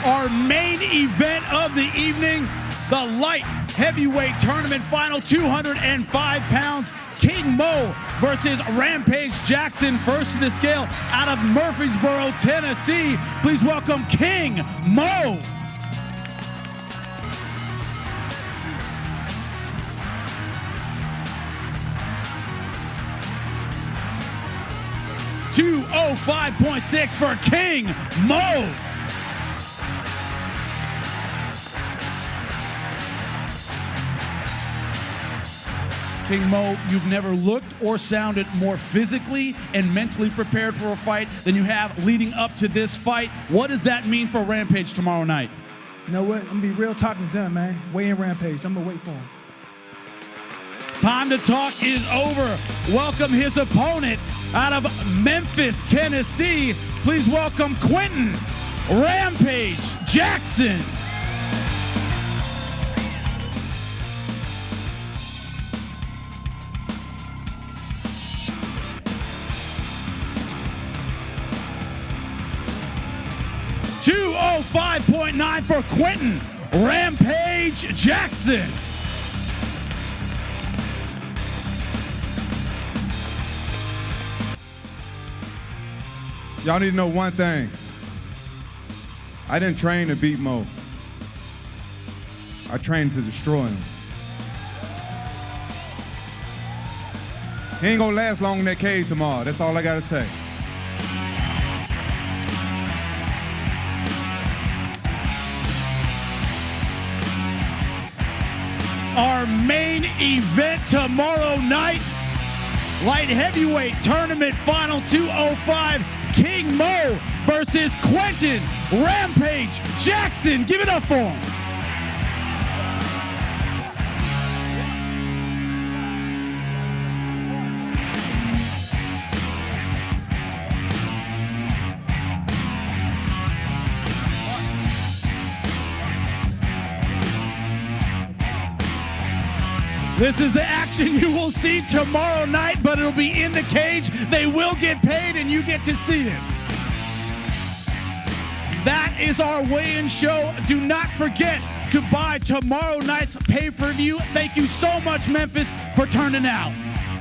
our main event of the evening, the light heavyweight tournament final, 205 pounds. King Mo versus Rampage Jackson, first to the scale out of Murfreesboro, Tennessee. Please welcome King Mo. .205.6 for King Mo. King Mo, you've never looked or sounded more physically and mentally prepared for a fight than you have leading up to this fight. What does that mean for Rampage tomorrow night? You know what? I'm gonna be real, talking's done, man. Weigh in Rampage. I'm gonna wait for him. Time to talk is over. Welcome his opponent out of Memphis, Tennessee. Please welcome Quentin Rampage Jackson. .205.9 for Quentin Rampage Jackson. Y'all need to know one thing. I didn't train to beat Mo. I trained to destroy him. He ain't gonna last long in that cage tomorrow. That's all I gotta say. Our main event tomorrow night, light heavyweight tournament final, 205, King Mo versus Quentin Rampage Jackson. Give it up for him. This is the action you will see tomorrow night, but it'll be in the cage. They will get paid, and you get to see it. That is our weigh-in show. Do not forget to buy tomorrow night's pay-per-view. Thank you so much, Memphis, for turning out.